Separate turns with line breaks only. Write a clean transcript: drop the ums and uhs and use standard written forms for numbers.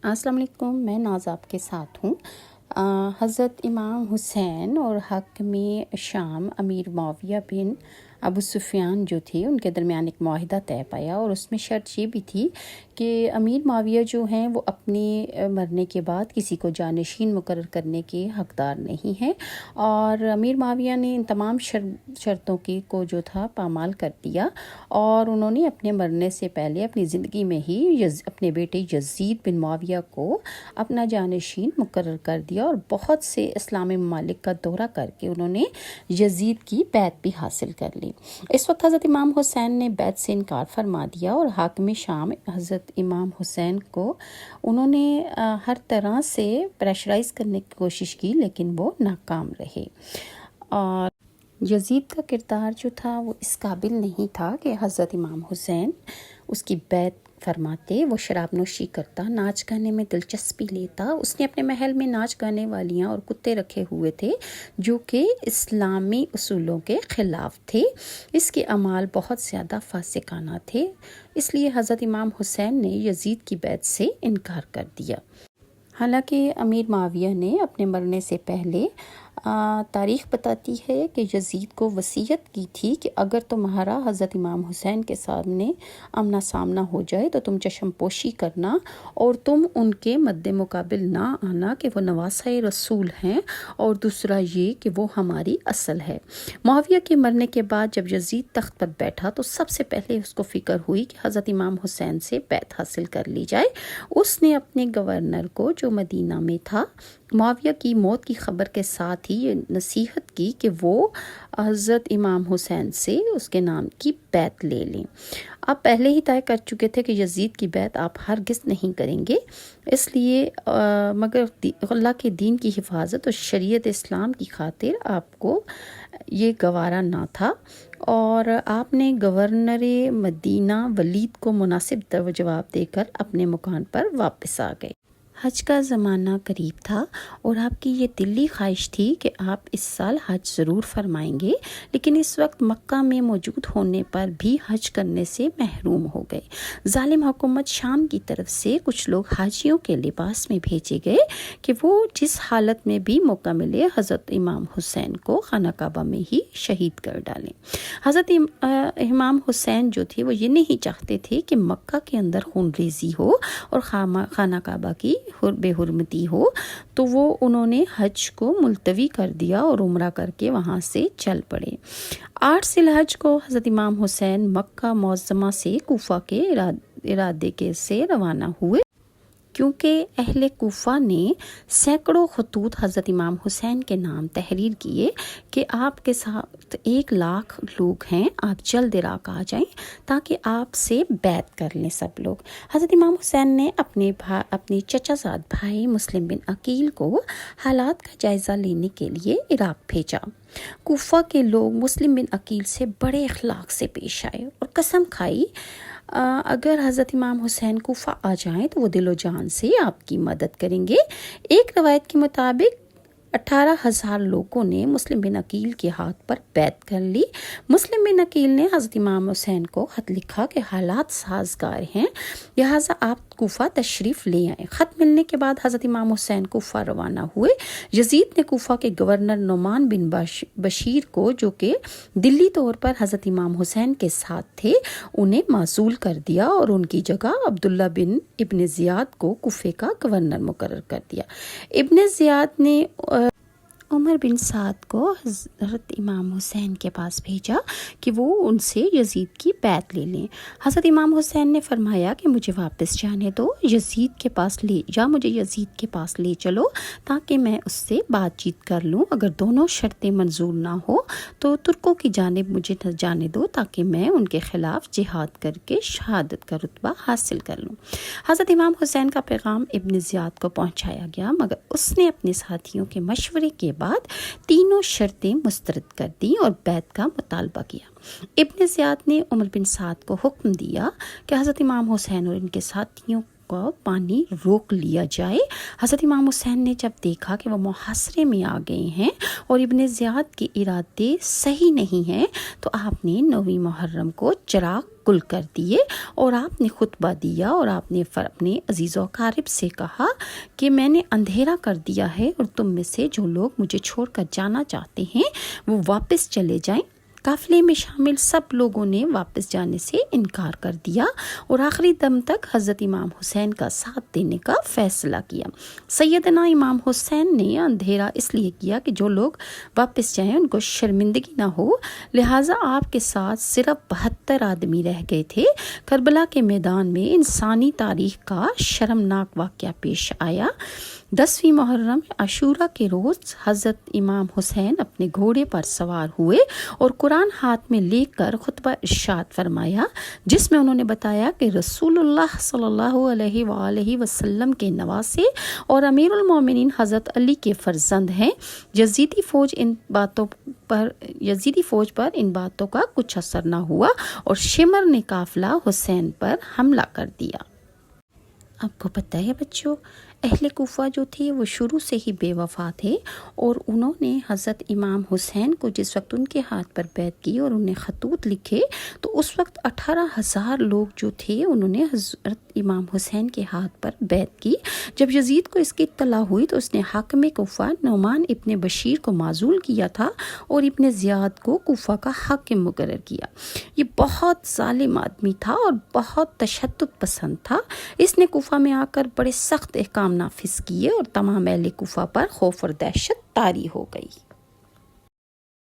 السلام علیکم، میں ناز آپ کے ساتھ ہوں۔ حضرت امام حسین اور حاکم شام امیر معاویہ بن ابو سفیان جو تھے، ان کے درمیان ایک معاہدہ طے پایا، اور اس میں شرط یہ بھی تھی کہ امیر معاویہ جو ہیں وہ اپنی مرنے کے بعد کسی کو جانشین مقرر کرنے کے حقدار نہیں ہیں، اور امیر معاویہ نے ان تمام شرطوں کو جو تھا پامال کر دیا، اور انہوں نے اپنے مرنے سے پہلے اپنی زندگی میں ہی اپنے بیٹے یزید بن معاویہ کو اپنا جانشین مقرر کر دیا، اور بہت سے اسلامی ممالک کا دورہ کر کے انہوں نے یزید کی بیعت بھی حاصل کر لی۔ اس وقت حضرت امام حسین نے بیعت سے انکار فرما دیا، اور حاکم شام حضرت امام حسین کو انہوں نے ہر طرح سے پریشرائز کرنے کی کوشش کی، لیکن وہ ناکام رہے۔ اور یزید کا کردار جو تھا وہ اس قابل نہیں تھا کہ حضرت امام حسین اس کی بیعت فرماتے۔ وہ شراب نوشی کرتا، ناچ گانے میں دلچسپی لیتا، اس نے اپنے محل میں ناچ گانے والیاں اور کتے رکھے ہوئے تھے جو کہ اسلامی اصولوں کے خلاف تھے۔ اس کے اعمال بہت زیادہ فاسقانہ تھے، اس لیے حضرت امام حسین نے یزید کی بیعت سے انکار کر دیا۔ حالانکہ امیر معاویہ نے اپنے مرنے سے پہلے تاریخ بتاتی ہے کہ یزید کو وصیت کی تھی کہ اگر تمہارا حضرت امام حسین کے سامنے آمنا سامنا ہو جائے تو تم چشم پوشی کرنا، اور تم ان کے مد مقابل نہ آنا کہ وہ نواسہ رسول ہیں، اور دوسرا یہ کہ وہ ہماری اصل ہے۔ معاویہ کے مرنے کے بعد جب یزید تخت پر بیٹھا تو سب سے پہلے اس کو فکر ہوئی کہ حضرت امام حسین سے بیعت حاصل کر لی جائے۔ اس نے اپنے گورنر کو جو مدینہ میں تھا، معاویہ کی موت کی خبر کے ساتھ ہی یہ نصیحت کی کہ وہ حضرت امام حسین سے اس کے نام کی بیعت لے لیں۔ آپ پہلے ہی طے کر چکے تھے کہ یزید کی بیعت آپ ہرگز نہیں کریں گے، اس لیے مگر اللہ کے دین کی حفاظت اور شریعت اسلام کی خاطر آپ کو یہ گوارا نہ تھا، اور آپ نے گورنر مدینہ ولید کو مناسب جواب دے کر اپنے مکان پر واپس آ گئے۔ حج کا زمانہ قریب تھا، اور آپ کی یہ دلی خواہش تھی کہ آپ اس سال حج ضرور فرمائیں گے، لیکن اس وقت مکہ میں موجود ہونے پر بھی حج کرنے سے محروم ہو گئے۔ ظالم حکومت شام کی طرف سے کچھ لوگ حاجیوں کے لباس میں بھیجے گئے کہ وہ جس حالت میں بھی موقع ملے حضرت امام حسین کو خانہ کعبہ میں ہی شہید کر ڈالیں۔ حضرت امام حسین جو تھے وہ یہ نہیں چاہتے تھے کہ مکہ کے اندر خون ریزی ہو اور خانہ کعبہ کی بے حرمتی ہو، تو وہ انہوں نے حج کو ملتوی کر دیا اور عمرہ کر کے وہاں سے چل پڑے۔ 8 ذی الحج کو حضرت امام حسین مکہ معظمہ سے کوفہ کے ارادے سے روانہ ہوئے، کیونکہ اہل کوفہ نے سینکڑوں خطوط حضرت امام حسین کے نام تحریر کیے کہ آپ کے ساتھ 1,00,000 لوگ ہیں، آپ جلد عراق آ جائیں تاکہ آپ سے بیعت کر لیں سب لوگ۔ حضرت امام حسین نے اپنے چچا زاد بھائی مسلم بن عقیل کو حالات کا جائزہ لینے کے لیے عراق بھیجا۔ کوفہ کے لوگ مسلم بن عقیل سے بڑے اخلاق سے پیش آئے اور قسم کھائی اگر حضرت امام حسین کوفہ آ جائیں تو وہ دل و جان سے آپ کی مدد کریں گے۔ ایک روایت کے مطابق 18,000 لوگوں نے مسلم بن عقیل کے ہاتھ پر بیعت کر لی۔ مسلم بن عقیل نے حضرت امام حسین کو خط لکھا کہ حالات سازگار ہیں، لہٰذا آپ کوفہ تشریف لے آئیں۔ خط ملنے کے بعد حضرت امام حسین کوفہ روانہ ہوئے۔ یزید نے کوفہ کے گورنر نعمان بن بشیر کو، جو کہ دلی طور پر حضرت امام حسین کے ساتھ تھے، انہیں معزول کر دیا اور ان کی جگہ عبداللہ بن ابن زیاد کو کوفے کا گورنر مقرر کر دیا۔ ابن زیاد نے عمر بن سعد کو حضرت امام حسین کے پاس بھیجا کہ وہ ان سے یزید کی بیعت لے لیں۔ حضرت امام حسین نے فرمایا کہ مجھے واپس جانے دو، مجھے یزید کے پاس لے چلو تاکہ میں اس سے بات چیت کر لوں، اگر دونوں شرطیں منظور نہ ہو تو ترکوں کی جانب مجھے جانے دو تاکہ میں ان کے خلاف جہاد کر کے شہادت کا رتبہ حاصل کر لوں۔ حضرت امام حسین کا پیغام ابن زیاد کو پہنچایا گیا، مگر اس نے اپنے ساتھیوں کے مشورے کے بعد تینوں شرطیں مسترد کر دیں اور بیعت کا مطالبہ کیا۔ ابن زیاد نے عمر بن سعد کو حکم دیا کہ حضرت امام حسین اور ان کے ساتھیوں کو پانی روک لیا جائے۔ حضرت امام حسین نے جب دیکھا کہ وہ محاصرے میں آ گئے ہیں اور ابن زیاد کے ارادے صحیح نہیں ہیں تو آپ نے 9 محرم کو چراغ کل کر دیے اور آپ نے خطبہ دیا اور آپ نے اپنے عزیز و اقارب سے کہا کہ میں نے اندھیرا کر دیا ہے اور تم میں سے جو لوگ مجھے چھوڑ کر جانا چاہتے ہیں وہ واپس چلے جائیں۔ قافلے میں شامل سب لوگوں نے واپس جانے سے انکار کر دیا اور آخری دم تک حضرت امام حسین کا ساتھ دینے کا فیصلہ کیا۔ سیدنا امام حسین نے اندھیرا اس لیے کیا کہ جو لوگ واپس جائیں ان کو شرمندگی نہ ہو، لہٰذا آپ کے ساتھ صرف 72 آدمی رہ گئے تھے۔ کربلا کے میدان میں انسانی تاریخ کا شرمناک واقعہ پیش آیا۔ 10ویں محرم عاشورہ کے روز حضرت امام حسین اپنے گھوڑے پر سوار ہوئے اور قرآن ہاتھ میں لے کر خطبہ ارشاد فرمایا، جس میں انہوں نے بتایا کہ رسول اللہ صلی اللہ علیہ وآلہ وسلم کے نواسے اور امیر المومنین حضرت علی کے فرزند ہیں۔ یزیدی فوج پر ان باتوں کا کچھ اثر نہ ہوا اور شمر نے قافلہ حسین پر حملہ کر دیا۔ آپ کو پتہ ہے بچوں، اہل کوفہ جو تھے وہ شروع سے ہی بے وفا تھے اور انہوں نے حضرت امام حسین کو جس وقت ان کے ہاتھ پر بیعت کی اور انہیں خطوط لکھے تو اس وقت 18,000 لوگ جو تھے انہوں نے حضرت امام حسین کے ہاتھ پر بیعت کی۔ جب یزید کو اس کی اطلاع ہوئی تو اس نے حاکم کوفہ نعمان ابن بشیر کو معزول کیا تھا اور ابن زیاد کو کوفہ کا حاکم مقرر کیا۔ یہ بہت ظالم آدمی تھا اور بہت تشدد پسند تھا۔ اس نے کوفہ میں آ کر بڑے سخت احکام نافذ کیے اور تمام اہل کوفہ پر خوف اور دہشت طاری ہو گئی۔